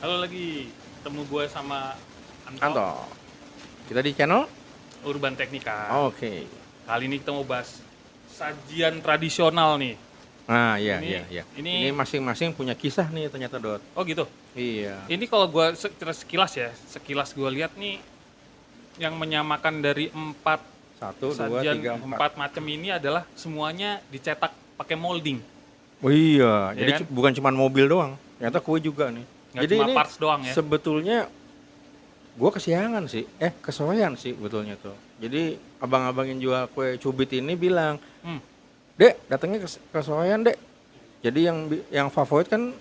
Halo lagi, ketemu gue sama Anto, Anto, kita di channel? Urban Teknika. Oke. Kali ini kita mau bahas sajian tradisional nih. Nah, iya, Ini, iya, iya. ini, Ini masing-masing punya kisah nih ternyata, Dot. oh gitu. Iya. Ini kalau gue sekilas ya, sekilas gue lihat nih yang menyamakan dari empat Satu, dua, sajian, tiga, empat. empat macam ini adalah semuanya dicetak pakai molding, Oh iya, ya jadi kan? bukan cuma mobil doang. Ternyata kue juga nih. Nggak Jadi cuma ini parts doang ya. sebetulnya gua kesiangan sih. Kesorean sih betulnya tuh. Jadi abang-abang yang jual kue cubit ini bilang, Hmm. "Dek, datangnya kesorean, Dek." Jadi yang favorit kan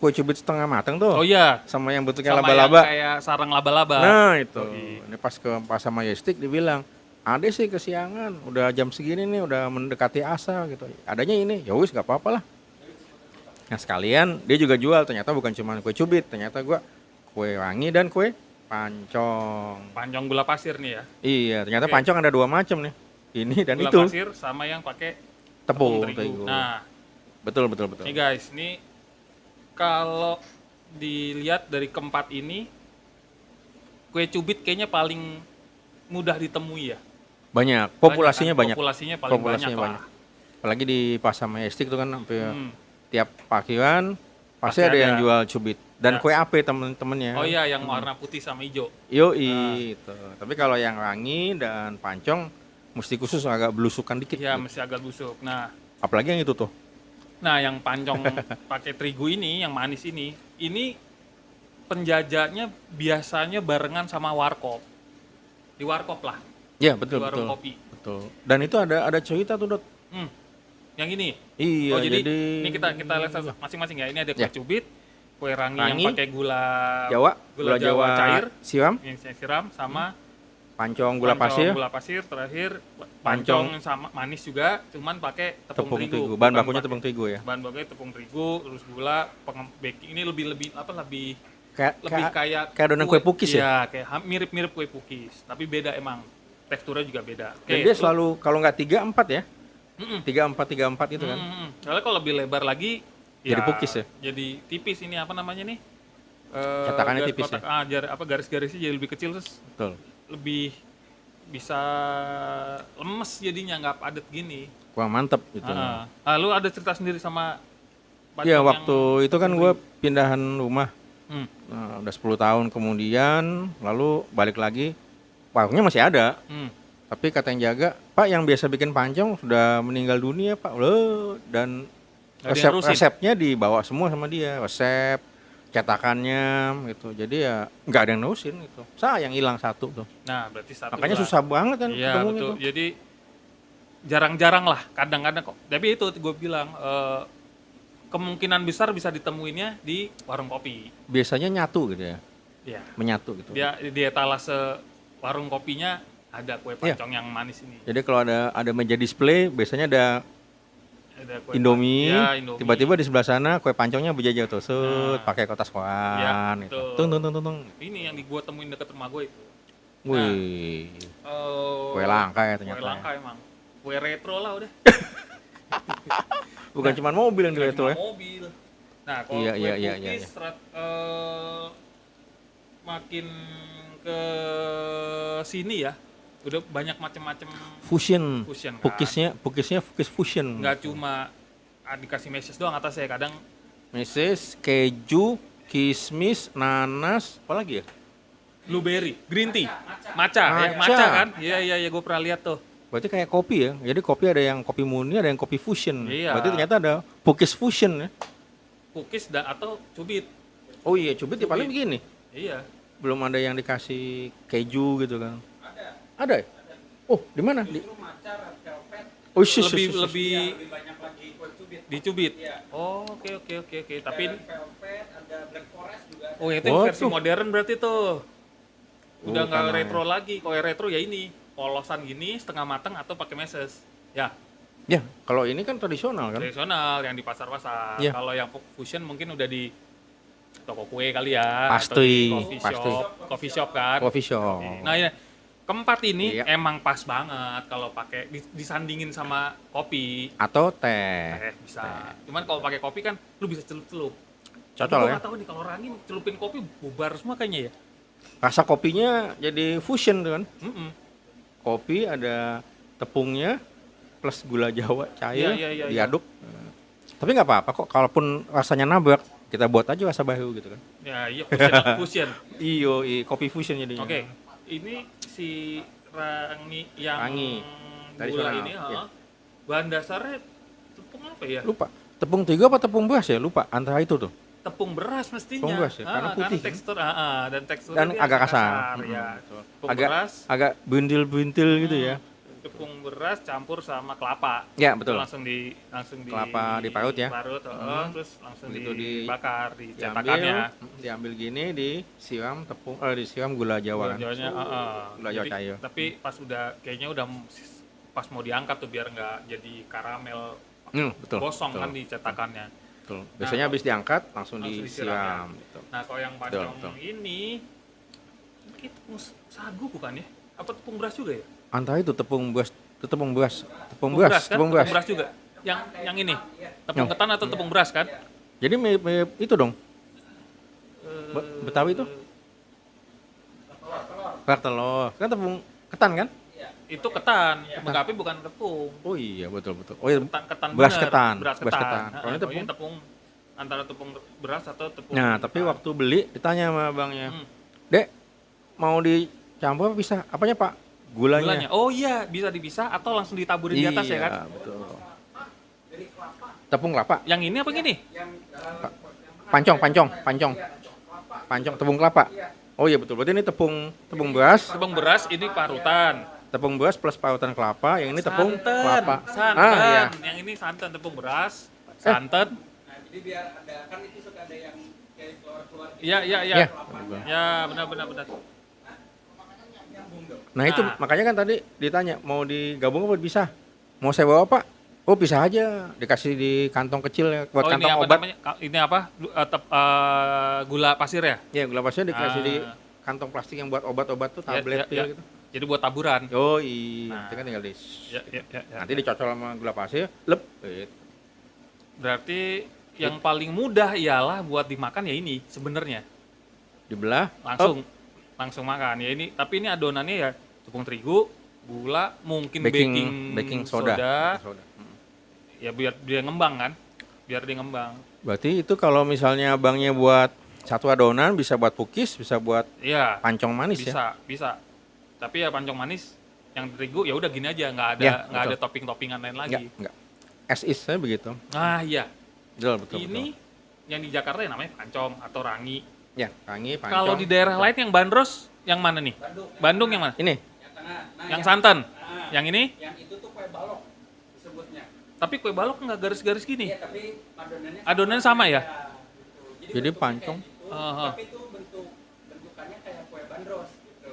kue cubit setengah matang tuh. Oh iya, Sama yang bentuknya sama yang laba-laba. kayak sarang laba-laba. Nah itu, Yoi. ini pas sama Yestik dibilang, ada sih kesiangan, udah jam segini nih, udah mendekati asar gitu. Adanya ini, ya wis gak apa-apa lah. Nah sekalian dia juga jual, ternyata bukan cuma kue cubit, ternyata gua kue wangi dan kue pancong. Panjang gula pasir nih ya. Iya, ternyata Oke. pancong ada dua macam nih, ini dan Gula itu, pasir sama yang pakai tepung tepung terigu. terigu. Nah, Betul, betul, betul. nih guys, ini kalau dilihat dari keempat ini, kue cubit kayaknya paling mudah ditemui ya. Banyak, populasinya Kan? banyak. Populasinya paling banyak lah. Apalagi di Pasar Majestic itu kan hampir Hmm, tiap parkiran pasti Pasti ada yang ada. jual cubit dan Ya. kue ape temen-temennya. Oh iya, yang warna putih sama hijau. Yoi itu. Tapi kalau yang rangi dan pancong mesti khusus agak belusukan dikit Iya, gitu. masih agak busuk. Nah, Apalagi yang itu tuh. yang pancong pakai terigu ini, yang manis ini penjajahnya biasanya barengan sama warkop. Di warkop lah, Ya, di betul, warung betul. kopi. Betul. Dan itu ada cerita tuh, Dot. Hmm, yang ini. Iya, Oh jadi jadi ini kita lihat masing-masing ya. Ini ada kue ya, cubit, kue rangi yang rangi, pakai gula Jawa, gula Jawa cair siram, yang saya siram sama pancong gula pancong pasir, gula pasir terakhir pancong pancong sama manis juga cuman pakai tepung tepung terigu. terigu. Bahan Bukan bakunya pakai- tepung terigu ya. Bahan bakunya tepung terigu, terus gula, baking ini lebih Kayak lebih kayak kayak adonan kue pukis ya. Iya, kayak mirip-mirip kue pukis, tapi beda emang. Teksturnya juga beda. Dan dia selalu kalau nggak 3-4 ya. Mm-mm. 3-4 itu kan. Soalnya kalau lebih lebar lagi, Jadi pukis ya? Jadi tipis ini apa namanya nih? Cetakannya tipis ya? Garis-garisnya jadi lebih kecil terus Betul. lebih bisa lemes jadinya nggak padat gini. Wah, mantep gitu. Lu ada cerita sendiri sama Iya, pancong waktu yang itu kan tepung gue terigu? pindahan rumah. Hmm, Nah, udah 10 tahun kemudian, lalu balik lagi, warungnya masih ada. hmm. Tapi kata yang jaga, Pak yang biasa bikin pancong sudah meninggal dunia Pak. Loh, dan Nggak diharusin. resepnya dibawa semua sama dia, resep, cetakannya gitu. Jadi ya nggak ada yang nerusin gitu. Sayang hilang satu tuh. Nah, berarti satu Makanya lah. susah banget kan Iya ketemunya betul. tuh. Jadi jarang-jarang lah, kadang-kadang kok. Tapi itu gue bilang kemungkinan besar bisa ditemuinnya di warung kopi. Biasanya nyatu gitu ya, Ya, menyatu gitu. dia di etalase warung kopinya ada kue Iya. pancong yang manis ini. Jadi kalau ada meja display, biasanya ada Ada kue Indomie, ya, Indomie. tiba-tiba di sebelah sana kue pancongnya berjajar tuh, Nah. pakai kotak Ya, soan gitu. betul. Tung. Ini yang gua temuin deket rumah gue itu. Wih, kue langka ya ternyata. Kue langka emang. Kue retro lah udah. Bukan cuma mobil yang Nggak itu cuma ya. mobil. Nah, kalau Iya, kue iya, iya, pukis iya. makin ke sini ya, udah banyak macam-macam Fusion. fusion kan. Pukisnya pukis fusion. Nggak cuma dikasih meses doang atasnya, kadang Meses, keju, kismis, nanas, apa lagi ya? blueberry, green tea, matcha ya, Matcha. matcha kan? Iya, gue pernah lihat tuh. Berarti kayak kopi ya. Jadi kopi ada yang kopi murni, ada yang kopi fusion. Iya. Berarti ternyata ada pukis fusion ya. Cookies dan atau cubit. Oh iya, cubit ya paling begini. Iya. Belum ada yang dikasih keju gitu kan. Ada ya? Oh, di mana? Di... Oh, Lebih banyak lagi kue cubit. dicubit. Iya. Oh, oke. Tapi Velvet, ada Black Forest juga. oh itu Oh, versi tuh. modern berarti tuh. Udah nggak Bukan, retro lagi. Kalau yang retro ya ini, polosan gini, setengah matang atau pakai meses. Ya, Ya, kalau ini kan tradisional kan. tradisional yang di pasar-pasar. Iya. Kalau yang fusion mungkin udah di toko kue kali ya. Pasti, atau di coffee pasti. shop, coffee shop kan. Coffee shop. Nah, ya. Keempat ini Iya. emang pas banget kalau pakai disandingin sama kopi. Atau teh. Bisa. Cuman kalau pakai kopi kan lu bisa celup-celup. Cocok Gue ya. nggak tahu nih kalau Rangi celupin kopi bubar semua kayaknya ya. Rasa kopinya jadi fusion tuh kan. Mm-mm. Kopi ada tepungnya plus gula Jawa cair Iya. diaduk. Tapi nggak apa-apa kok, kalaupun rasanya nabrak kita buat aja rasa baru gitu kan. Ya iya fusion. Fusion. Iyo, kopi fusion jadinya. Oke, ini si Rangi yang Rangi. gula Tradisional, ini, iya. bahan dasarnya tepung apa ya? Lupa. Tepung terigu apa tepung beras ya? Lupa. Antara itu tuh. Tepung beras mestinya. Tepung beras ya, karena putih, kan? tekstur, dan teksturnya Dan dia agak kasar. ya. Betul. Tepung Agak beras, agak buntil-buntil gitu ya. tepung beras campur sama kelapa. Ya, Itu betul. langsung di kelapa diparut ya. Parut, terus langsung Begitu dibakar di cetakannya. Diambil gini, disiram disiram gula Jawa kan. Gula-gulanya, Gula Jawa Jadi, cair. tapi pas kayaknya udah pas mau diangkat tuh biar nggak jadi karamel Betul. gosong betul, kan di cetakannya. betul. Biasanya habis diangkat langsung Langsung disiram disiram, gitu. Nah kalau yang pancong betul. ini tepung sagu bukan ya? Apa tepung beras juga ya? Antara itu tepung beras, Tepung beras. kan? Tepung beras juga. Yang ini tepung ketan atau tepung beras kan? Jadi mirip itu dong. Betawi itu? Kerak telur. Kan tepung ketan kan? Itu ketan, tapi bukan tepung. Oh iya, betul. Oh iya, Ketan beras bener, ketan. beras Beras ketan. ketan. Nah, Kalau ini kalau tepung. tepung antara tepung beras atau tepung. Nah, tapi ketan. waktu beli ditanya sama abangnya, Hmm. "Dek, mau dicampur apa bisa? Apanya, Pak?" Gulanya. Oh iya, bisa dipisah atau langsung ditaburin di atas ya kan? Iya, betul. Tepung kelapa, Yang ini apa gini? pancong, tepung kelapa. Oh iya betul. Berarti ini tepung beras, Tepung beras ini parutan. tepung beras plus parutan kelapa. Yang ini tepung Santan. kelapa. Santan. Iya. Yang ini santan tepung beras, santan. Nah, jadi biar ada kan itu suka ada yang kayak keluar-keluar gitu. Iya. Iya. Ya, benar. Nah itu Nah. makanya kan tadi ditanya mau digabung apa bisa? Mau saya bawa Pak? Oh bisa aja, dikasih di kantong kecil ya, buat Oh, ini kantong apa obat. namanya? Ini apa? Gula pasir ya? Ya gula pasirnya dikasih di Ah. kantong plastik yang buat obat-obat tuh, Ya, tablet ya. gitu. Jadi buat taburan. Oh iya, Nah. nanti kan tinggal di Ya. nanti dicocol sama gula pasir, lep. Gitu. Berarti yang paling mudah ialah buat dimakan ya ini sebenarnya. Dibelah, Langsung makan. Ya ini, tapi ini adonannya ya tepung terigu, gula, mungkin baking soda. Ya biar dia ngembang kan. Biar dia ngembang. Berarti itu kalau misalnya abangnya buat satu adonan bisa buat pukis, bisa buat Iya. pancong manis ya. Bisa. Tapi ya pancong manis yang terigu ya udah gini aja, nggak ada Ya, ada topping-toppingan lain lagi. Enggak. As is saya begitu. Nah, iya. Betul. Ini yang di Jakarta yang namanya pancong atau rangi. Ya, rangi, pancong. Kalau di daerah lain yang bandros yang mana nih? Bandung yang mana? Ini Yang tengah. Nah, Yang santan. Yang ini? yang itu tuh kue balok disebutnya. Tapi kue balok nggak garis-garis gini. Iya, tapi adonannya Adonannya sama ya? gitu. Jadi bentuknya pancong. kayak gitu, Aha. tapi itu bentukannya kayak kue bandros gitu.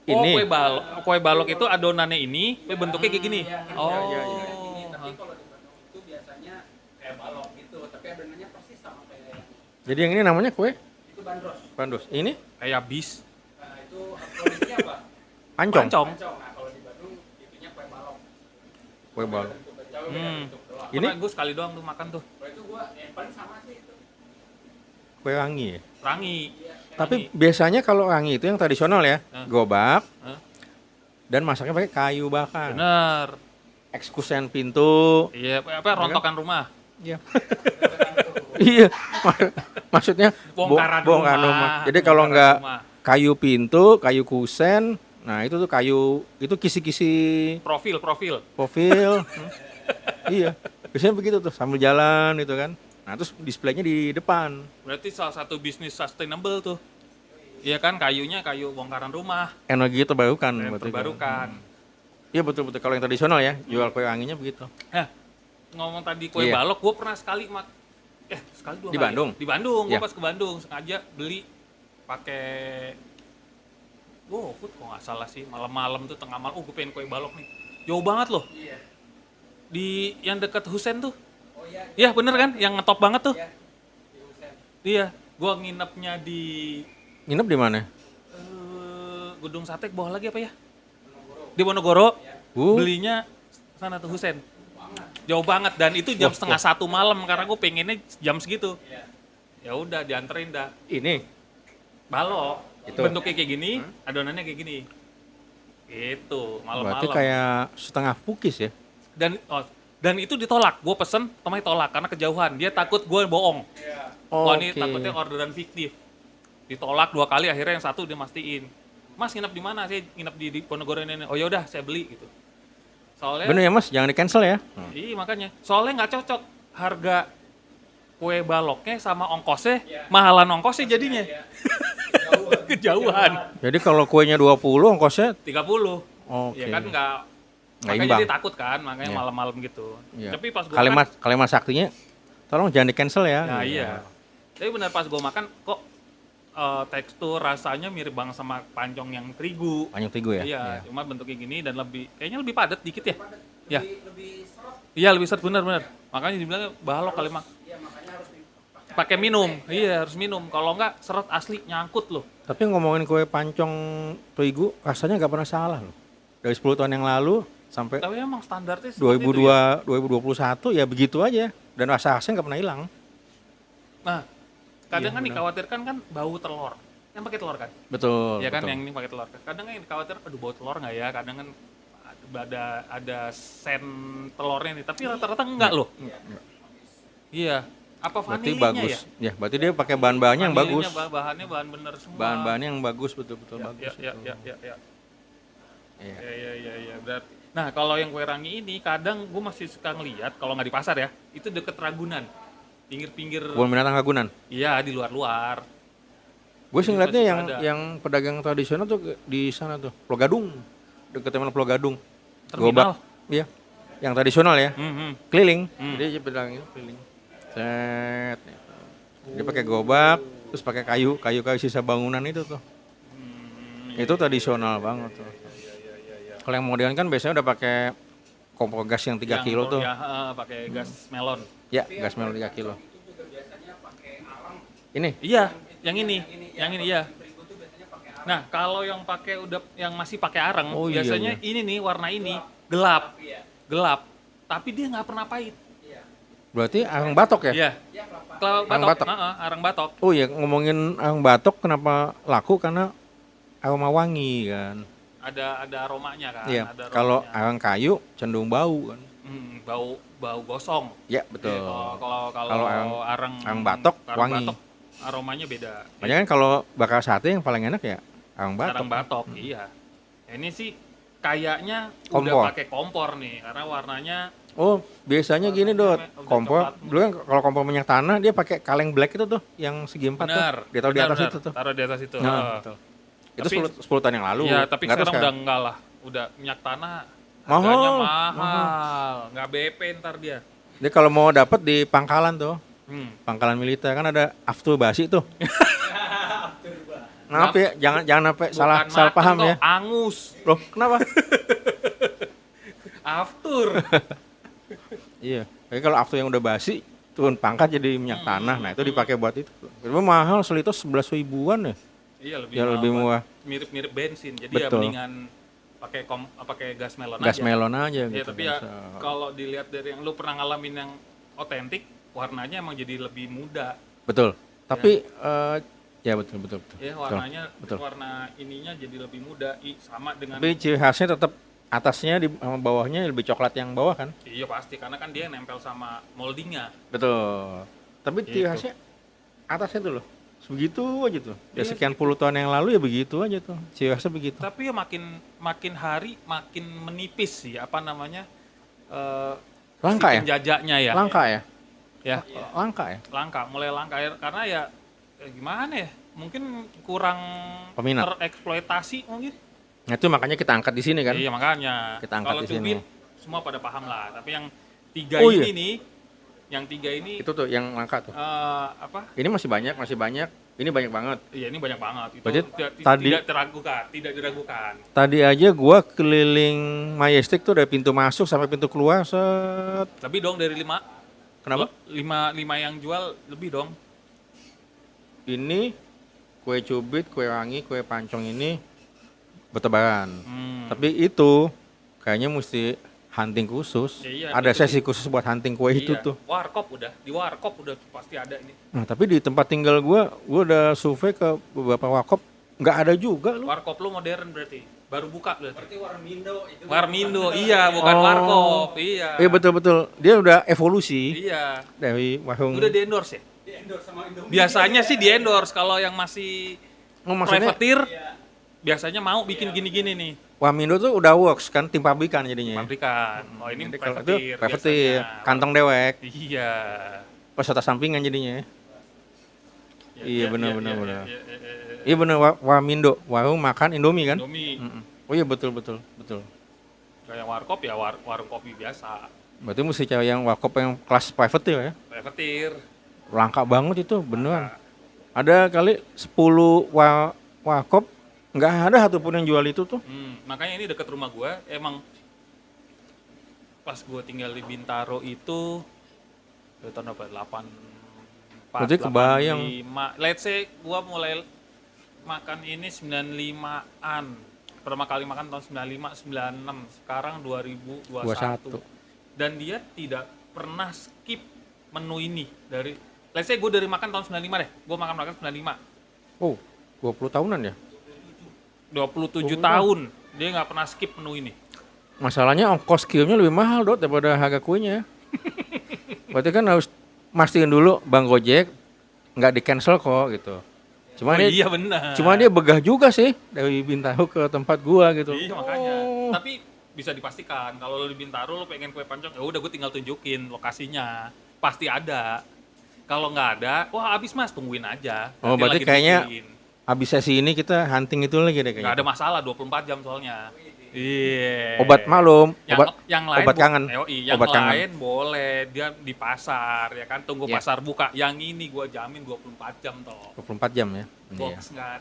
Oh, Ini. kue balok itu adonannya ini, kue bentuknya kayak gini. Iya, Oh. ini, tapi kalau di Bandung itu biasanya kayak balok gitu, tapi adonannya persis sama kayak yang jadi yang ini namanya kue itu bandros. bandus. Ini Kayak bis. Nah, itu kalau di sini apa? pancong. Pancong. Pancong. Nah, kalau di Bandung itunya kue balok. Kue balok. Bentuk jauh beda bentuk doang. Ini? Gue sekali doang tuh makan tuh. Kalau itu gua yang paling sama sih itu. Kue rangi ya. Rangi. Tapi biasanya kalau rangi itu yang tradisional ya, gobak Hah? dan masaknya pakai kayu bakar. Bener. Ekskusen pintu. Iya, apa rontokan rumah. Iya. Iya. Maksudnya Bongkaran bongkaran rumah. Jadi kalau Bongkaran nggak rumah. kayu pintu, kayu kusen, nah itu tuh kayu itu kisi-kisi Profil. profil. Iya. Biasanya begitu tuh sambil jalan gitu kan. Nah, terus displaynya di depan. Berarti salah satu bisnis sustainable tuh. Iya kan, kayunya kayu bongkaran rumah. Energi terbarukan Yang berarti kan. terbarukan. Iya betul. Kalau yang tradisional ya, jual kue ranginya begitu. Ngomong tadi kue Iya. balok, gue pernah sekali sekali dua Di kali. Bandung? Di Bandung, gue Iya. pas ke Bandung sengaja beli pakai GoFood kok nggak salah sih, malam-malam tuh tengah malam, gue pengen kue balok nih, jauh banget loh, Iya. di yang dekat Husen tuh, Oh iya. iya bener kan, yang ngetop banget tuh, Iya. Di Usen. iya, gue nginepnya di Nginep di mana? Gedung Sate, bawah lagi apa ya, di Wonogoro, belinya sana tuh Husen, jauh banget dan itu jam Wah, setengah satu malam karena gue pengennya jam segitu. Ya udah dianterin dah. Ini Balok. Itu. Bentuknya kayak gini, adonannya kayak gini. Gitu, berarti malam-malam. kayak setengah pukis ya. Dan itu ditolak. Gue pesen, Tomai tolak karena kejauhan. Dia takut gue bohong. Wah ini Oke. takutnya orderan fiktif. Ditolak 2 kali, akhirnya yang satu dia mastiin. Mas nginep di mana? Saya nginep di Ponorogo ini. Oh ya udah, saya beli gitu. Soalnya Bener ya Mas, jangan di cancel ya. iya makanya. Soalnya nggak cocok harga kue baloknya sama ongkosnya, mahalan ongkosnya jadinya. Kejauhan. Jadi kalau kuenya 20, ongkosnya 30. oke. Ya kan nggak makanya imbang. dia takut kan, makanya Iya. malam-malam gitu. Iya. Tapi pas gue Kalimat saktinya tolong jangan di cancel ya. nah iya. Tapi benar pas gue makan kok tekstur rasanya mirip banget sama pancong yang terigu. Banyak terigu ya. Iya, cuma bentuknya gini dan kayaknya lebih padat dikit ya. Ya. Lebih seret. Iya, lebih seret benar. Makanya dibilang balok kali mak. Iya, makanya harus dipakai. Pakai minum. Iya, harus minum. Kalau enggak seret asli nyangkut loh. Tapi ngomongin kue pancong terigu, rasanya nggak pernah salah loh. Dari 10 tahun yang lalu sampai Tapi emang standarnya seperti itu 2002, ya. 2021 ya begitu aja. Dan rasa-rasanya nggak pernah hilang. Nah, kadang Iya, kan benar. dikhawatirkan kan bau telur. Yang pakai telur kan? Betul. Iya kan betul. yang ini pakai telur. Kadang kan yang dikhawatirkan aduh bau telur nggak ya? Kadang kan ada sen telurnya nih, tapi rata-rata enggak loh. Iya. Apa Berarti vanilinya bagus. ya? Ya, berarti dia pakai bahan-bahannya yang bagus. Vanilinya, bahannya bahan bener semua. Bahan-bahannya yang bagus, betul-betul Ya, bagus. ya, itu. ya. Iya. Iya. Berarti. Nah, kalau yang kue rangi ini kadang gue masih suka ngeliat kalau nggak di pasar ya, itu deket Ragunan. Pinggir-pinggir Kebun binatang Ragunan. iya di luar-luar. Gue sih Di ngeliatnya situ yang ada. yang pedagang tradisional tuh di sana tuh, Pulau Gadung. Deket teman Pulau Gadung. Terminal. Iya. Yang tradisional ya. Mhm. Keliling. Hmm. Jadi dia pedagang itu keliling. Set. Dia pakai gobak, terus pakai kayu sisa bangunan itu tuh. Itu tradisional banget tuh. Kalau yang modern kan biasanya udah pakai kompor gas yang 3 kilo tuh. Ya, pakai gas melon. Ya, gas melon 3 kilo. Itu juga biasanya pakai arang. Ini Iya, yang ini ya. Terigu tuh biasanya pakai arang. Nah, kalau yang pakai yang masih pakai arang, Oh, iya, biasanya iya. ini nih warna ini gelap. Iya. Gelap. Tapi dia nggak pernah pahit. Iya. berarti arang batok ya? Iya. Iya, kelapa. Kalau Arang batok, batok. arang batok. Oh iya, ngomongin arang batok kenapa laku? Karena aroma wangi kan. Ada aromanya kan. Iya. Ada Kalau aromanya. arang kayu cenderung bau kan. Bau gosong. Ya betul. Iya, kalau Kalau arang batok, arang wangi. batok, aromanya beda. Makanya kan kalau bakar sate yang paling enak ya arang batok. Arang batok, iya. Nah, ini sih kayaknya Kompor. udah pakai kompor nih karena warnanya Oh, biasanya gini Dot. Udah Kompor, coklat. dulu kan kalau kompor minyak tanah dia pakai kaleng black itu tuh yang segi empat tuh. benar. Dia taruh di benar, atas benar. itu tuh. Taruh di atas itu. Nah, Heeh. betul. Itu Tapi- 10 tahun yang lalu. Iya, tapi Nggak tahu sekarang udah enggak lah. Udah minyak tanah Mahal, harganya mahal. mahal. Nggak BP ntar dia. Dia kalau mau dapat di pangkalan tuh, Hmm. pangkalan militer kan ada aftur basi tuh. Maaf ya, jangan sampai salah Bukan salah mateng paham kok, ya. Angus. Loh, kenapa? Aftur. Iya. Tapi kalau aftur yang udah basi turun pangkat jadi minyak tanah. Nah, itu dipakai buat itu. Itu mahal seliter 11 ribuan ya. Iya lebih Ya lebih Pak. murah. Mirip-mirip bensin. Jadi ya Betul. mendingan pakai gas melon Gas aja. melon aja Iya, gitu. tapi ya bisa. kalau dilihat dari yang lu pernah ngalamin yang otentik, warnanya emang jadi lebih muda. Betul. Tapi ya betul. Ya, warnanya betul. warna ininya jadi lebih muda sama dengan Tapi ciri khasnya tetap atasnya sama bawahnya lebih coklat yang bawah kan? iya pasti karena kan dia nempel sama moldingnya. Betul. Tapi ciri Gitu. khasnya atasnya tuh loh. Sebegitu aja tuh. Ya Iya sekian puluh tahun yang lalu ya begitu aja tuh. Ciri khasnya begitu. Tapi ya makin hari makin menipis sih apa namanya? Langka si ya? penjajahnya ya. Langka ya? Ya, Langka ya? langka, mulai langka karena ya gimana ya? Mungkin kurang Peminat. tereksploitasi mungkin. Nah itu makanya kita angkat di sini kan? Iya makanya. Kita angkat Kalau di sini. cubit semua pada paham lah. Tapi yang tiga Oh, ini iya. nih, yang tiga ini Itu tuh yang langka tuh. apa? Ini masih banyak. Ini banyak banget. Iya ini banyak banget. Itu Berarti tidak tadi- tidak diragukan. Tadi aja gua keliling Majestic tuh dari pintu masuk sampai pintu keluar set. Lebih dong dari 5. Kenapa? 5 yang jual lebih dong. Ini kue cubit, kue rangi, kue pancong ini bertebaran. Hmm. Tapi itu kayaknya mesti hunting khusus. Ya, iya, Ada itu sesi khusus buat hunting kue itu Iya, tuh. Warkop udah, di warkop udah pasti ada ini. Nah, tapi di tempat tinggal gua udah survei ke beberapa warkop, nggak ada juga lu. Warkop lu modern berarti, baru buka berarti. Berarti Warmindo itu. Warmindo, iya bukan Oh. warkop, iya. Iya betul-betul. Dia udah evolusi Iya. dari warung. Udah di endorse ya? Di endorse sama Indomie. Biasanya sih di endorse, kalau yang masih Oh, maksudnya privateer Iya. biasanya mau bikin gini-gini nih. Wamindo tuh udah works kan, tim pabrikan jadinya. Pabrikan. Oh ini Jadi kalau itu privateer. privateer, biasanya. kantong dewek, Iya. peserta sampingan jadinya. Iya, benar, benar, benar. iya. Iya bener, Wamindo, warung makan Indomie kan? Indomie. Mm-mm. Oh iya betul. Kayak warkop ya warung kopi biasa. Berarti mesti cari yang warkop yang kelas privateer ya. Privateer. Langka banget itu beneran. Ada kali 10 warkop nggak ada satupun yang jual itu tuh. Makanya ini deket rumah gua emang pas gua tinggal di Bintaro itu dari tahun berapa? 84, Berarti kebayang. 85. Let's say gua mulai makan ini 95-an. Pertama kali makan tahun 95, 96. Sekarang 2021. 21. Dan dia tidak pernah skip menu ini dari let's say gue dari makan tahun 95 deh. Gue makan 95. Oh, 20 tahunan ya? 27 tahun dia nggak pernah skip menu ini. Masalahnya ongkos kirimnya lebih mahal dot daripada harga kuenya. Berarti kan harus mastiin dulu Bang Gojek nggak di cancel kok gitu. Cuma Oh, dia, iya benar. cuma dia begah juga sih dari Bintaro ke tempat gua gitu. Iya makanya. Oh. Tapi bisa dipastikan kalau lo di Bintaro lo pengen kue pancong ya udah gue tinggal tunjukin lokasinya. Pasti ada. Kalau nggak ada, wah habis mas, tungguin aja. Oh, Nanti berarti lagi kayaknya bikin. Habis sesi ini kita hunting itu lagi deh Nggak kayaknya. ada masalah 24 jam soalnya. Iya. Obat malum, Yang lain obat kangen. yang Obat kangen. lain boleh dia di pasar ya kan tunggu Iya. pasar buka. Yang ini gua jamin 24 jam toh. 24 jam ya. Iya. Box kan.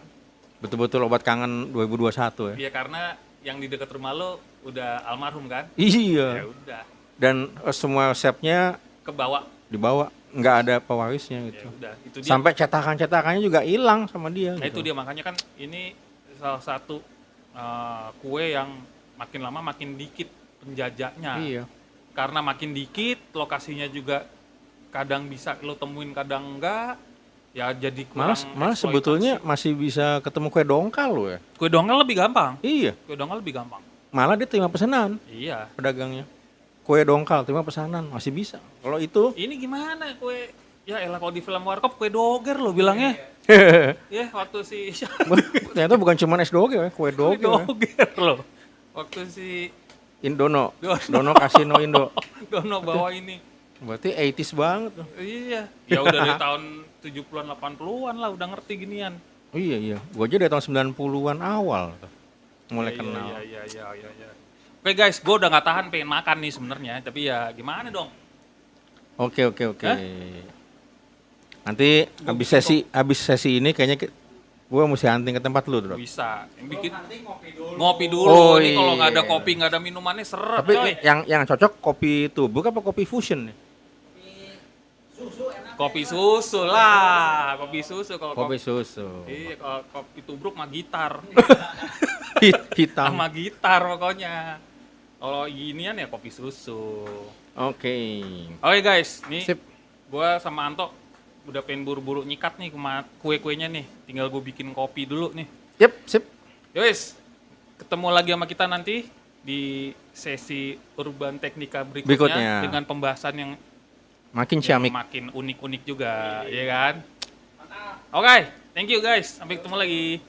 Betul-betul obat kangen 2021 ya. Iya karena yang di dekat rumah lo udah almarhum kan? Ya Iya. udah Dan semua resepnya ke bawah. dibawa, nggak ada pewarisnya Ya gitu. udah itu dia. Sampai cetakan-cetakannya juga hilang sama dia. Nah itu gitu. dia makanya kan ini salah satu kue yang makin lama makin dikit penjajaknya. Iya. Karena makin dikit, lokasinya juga kadang bisa lo temuin, kadang enggak. Ya jadi kurang Malah eksploitasi. sebetulnya masih bisa ketemu kue dongkal loh ya. Kue dongkal lebih gampang. Iya. Kue dongkal lebih gampang. Malah dia terima pesanan Iya. pedagangnya. Kue dongkal terima pesanan masih bisa. Kalau itu Ini gimana kue? Ya elah kalau di film warkop kue doger lo bilangnya. Ya waktu si ternyata bukan cuma es doge ya, kue kue doge. Ya. doger lo. Waktu si Indono. Dono. Dono Kasino Indo. Dono bawa ini. Berarti 80s banget tuh. Iya. Ya udah dari tahun 70-an 80-an lah udah ngerti ginian. Oh iya. Gua aja dari tahun 90-an awal tuh. Mulai Iya, kenal. Iya. Oke guys, gue udah nggak tahan pengen makan nih sebenarnya, tapi ya gimana dong? Oke. Hah? Nanti habis sesi ini kayaknya gua mesti hunting ke tempat lu, Bro. Bisa. Yang bikin Nanti ngopi dulu. ngopi dulu. Oh, Nih kalau nggak ada iya. kopi, nggak ada minumannya seret. Tapi coy. yang cocok kopi tubruk apa kopi fusion nih? Susu enak. Kopi susu lah, kopi susu kalau Kopi kopi. susu. Iya, kalau kopi tubruk mah gitar. Hitam. Sama gitar pokoknya. Kalau ginian ya kopi susu. Oke. Oke guys, nih Sip. gua sama Anto udah pengen buru-buru nyikat nih kue-kuenya nih. Tinggal gue bikin kopi dulu nih. Sip. Yowes, ketemu lagi sama kita nanti di sesi Urban Teknika berikutnya, Berikutnya. dengan pembahasan yang Makin ciamik. makin unik-unik juga, ya kan? Oke, thank you guys. Sampai ketemu lagi.